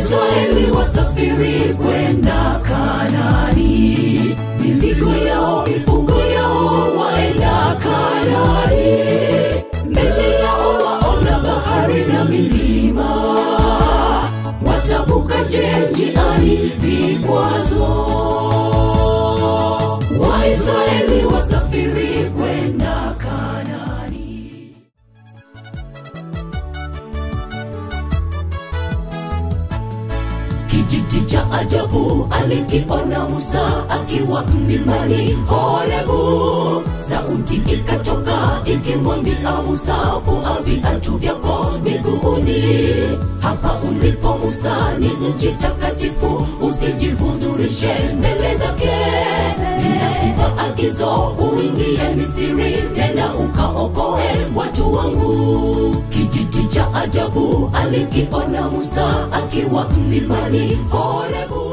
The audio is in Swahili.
Waisraeli wasafiri kwenda Kanaani, mizigo yao, mifugo yao waenda Kanaani. Mbele yao waona bahari na milima, watavuka je njiani vikwazo? Waisraeli wasafiri kwenda Kanaani. Kijiti cha ajabu alikiona Musa akiwa mlimani Horebu. Sauti ikatoka ikimwambia Musa, vua viatu vyako miguuni. Hapa ulipo Musa ni nchi takatifu, usijihudhurishe mbele zake. Ninakupa agizo uingie Misri, nenda ukaokoe watu wangu. Kijiti cha ajabu alikiona Musa akiwa mlimani Horebu.